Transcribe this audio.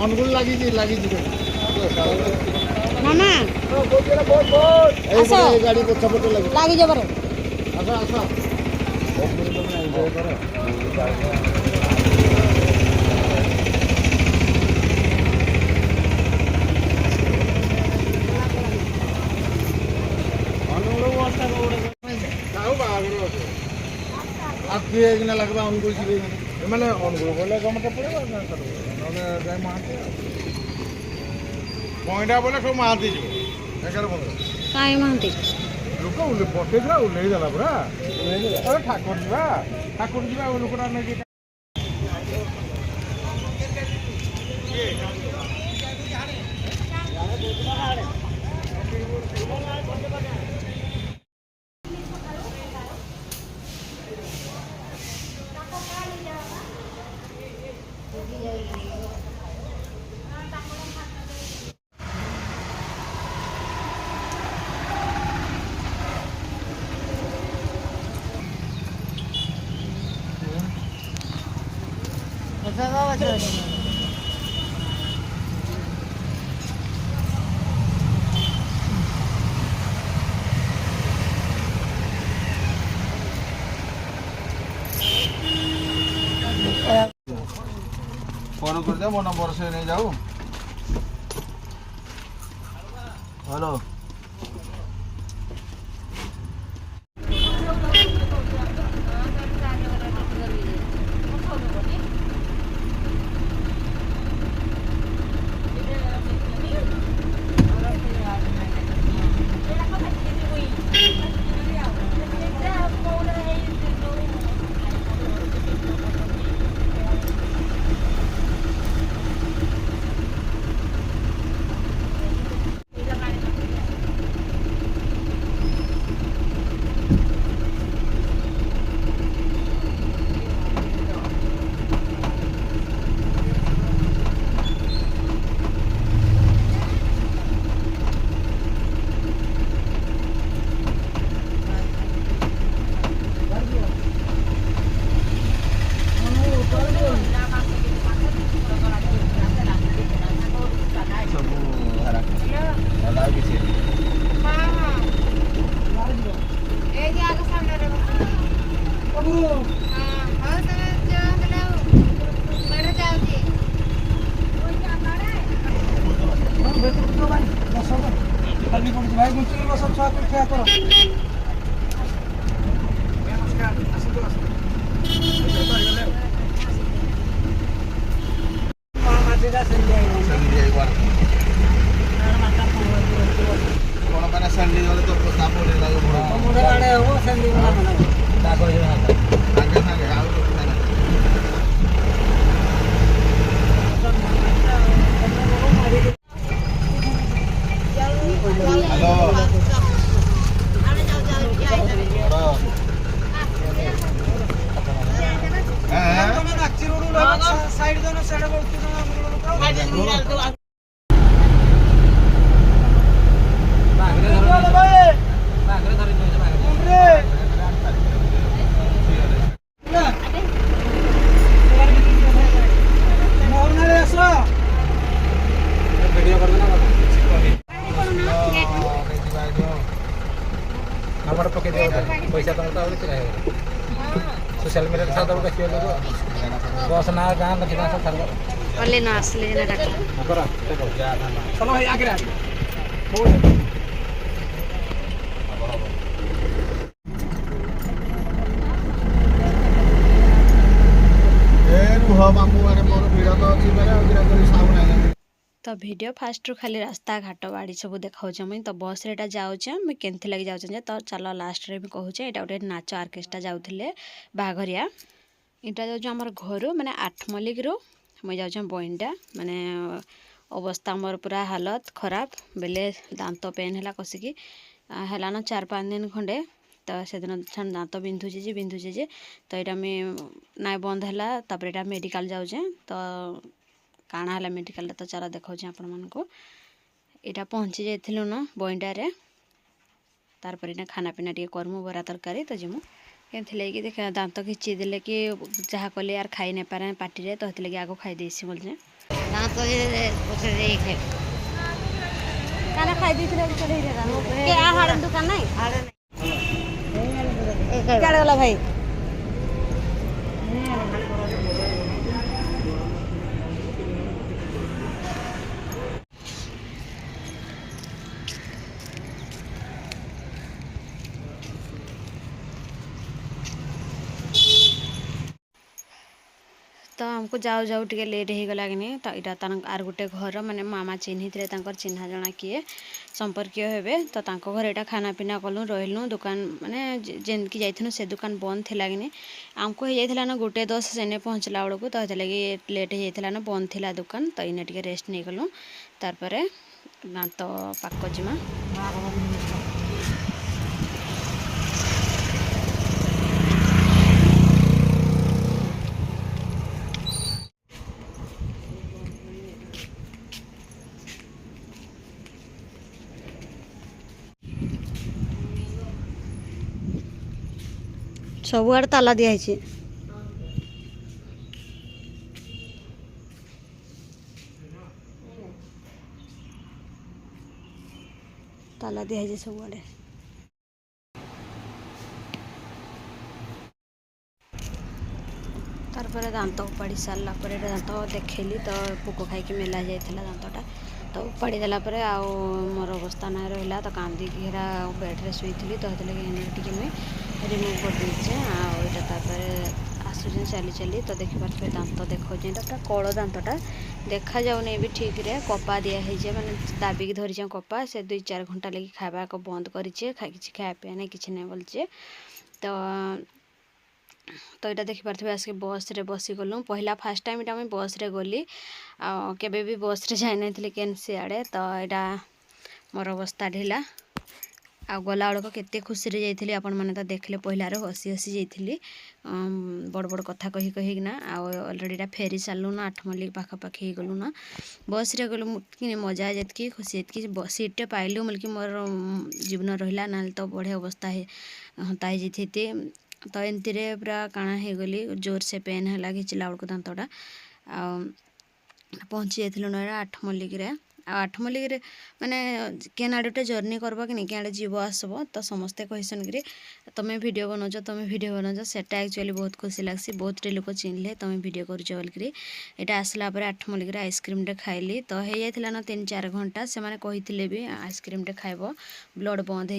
ଅନୁଗୁଳ ଲାଗିଛି ମାମା ଏଇ ଗାଡ଼ି ପଛପଟେ ଲାଗିଛି ଲାଗିଯିବ ପରେ ଆସ ଆଉ କିଏ କିନା ଲାଗିବା ଅନୁଗୁଳ ଯିବେ ଏମାନେ ଅନୁଗୁଳ ଗଲେ ଗମଟା ପଡ଼ିବ ନହେଲେ ଯାଇ ମହାନ୍ତି ପଇଁଟା ବୋଲେ ସବୁ ମହାନ୍ତି ଯିବ 11-15 କାଇଁ ମହାନ୍ତି ଲୋକ ପଠେଇଥିଲା ଓହ୍ଲେଇ ଦେଲା ପୁରା ଠାକୁର ଯିବା ଲୋକଟା ନେଇକି फोन कर दे मो नंबर से नहीं जाऊ हेलो पैसा सोशल मीडिया बस ना गाँव लक्ष्मी ओले न आसले ना डाक चलो भाई आगे तो वीडियो फास्ट रू खाली रास्ता घाट बाड़ी सब देखा मुई तो बस रे जाऊँ मुझे केमती लगी जाऊँ तो चलो लास्ट रे भी कहूँ यहाँ गोटे नाच आर्केस्ट्रा जाऊे बाघरिया इटा जाऊँ आम घर माने 8 मल्लिक रू मुई जाऊँ बइंडा माने अवस्था मोर पूरा हालत खराब बेले दांत पेन है कसिकी है 4-5 दिन खंडे तो से दिन दांत बिंधुचे जे तो यहाँ नाई बंद है मेडिकल जाऊे तो काଣା है मेडिकल तो चलो देखा आपण मानक यहाँ पहुँची जाइलु न बइंडारे तार पर खाना पीना टे करमु बरा तरकारी तो जिमु କେମିତି ଲାଗି ଦେଖ ଦାନ୍ତ ଖିଚି ଦେଲେ କି ଯାହା କଲେ यार ଖାଇ नहीं पारे पार्टी तो लगे आगो खाई देसी बोल दांत पछरे खाए काना खाई देथिले चढ़े रे के आ हाड़ दुकान नहीं क्या गला भाई तो हमको जाऊ जाऊ टे लेट हो गला कि तो यहाँ आर गोटे घर माने मामा चिन्ही थे चिन्हा जना किए संपर्कीय हेबे तो घर यहाँ खाना पीना कलु रही दुकान माने जेनकी जाइथनु से दुकान बंद थिला कि आमको हो जाइथिला ना 1:10 सेने पहुँचला बेलू तो लगी लेट हो जाइथिला ना बंद थिला दुकान तो इने टिके रेस्ट नहीं गलु तार दांत पाक जिमा सबुआड़े ताला दिखाई ताला दिखाई सबुआड़े तार दांत उपाड़ी सारा दांत देखली तो पोक खाई मेला जाता दांतटा तो उपाड़ी देला मोर अवस्था ना रहा तो कांदिकी हेरा बेड्रे शुई तो टे मुझे रिमूव कर देचे आउटा आसुचे चली चली तो देखिए दांत देखा पूरा कल दांतटा देखा जाऊनी भी ठीक रे कपा दिखाई मैंने दाबिक धरी कपा से 2-4 घंटा लगी खावा को बंद करे किसी खाया नहीं कि नहीं बोलचे तो यहाँ देखिपे आसिक बस रे बसी गलु पहला फास्ट टाइम यहाँ बस रे गली केबे भी बस रे जाई नहीं केन सियाड़े तो यहाँ मोर अवस्था ढिला आ गला बेलक केते खुशी रे जाइथिली आपण माने तो देखले पहलार हसी हसी जाइथिली बड़ बड़ कथा कही कहीकिना ऑलरेडी फेरी सारू ना 8 मल्लिक पाखापाखि गलु ना बस रे गलु कि मजा जितकी खुशी जितकी सीटे पाइलु बल्कि मोर जीवन रहा ना तो बढ़िया अवस्था हंता ही जाती तो एमती पूरा काଣା ହେଇଗଲି जोर से पेन है घिचिला बेलू दांतटा पहुँची जाइलु ना 8 मल्लिक 8 मल्लिक माने केन आड़े गोटे जर्नी करब कि क्या जीव आसब तो समस्ते कहसन कि तुम्हें वीडियो बनाऊच सेटा एक्चुअली बहुत खुशी लगसी बहुत लोक चिन्हले तुम्हें वीडियो करुच बोलिकी यहाँ आसला 8 मल्लिक आइसक्रीम टे खाइली तो हो जाता ना 3-4 घंटा से मैंने कही भी आइसक्रीम टे खाइब ब्लड बंद हो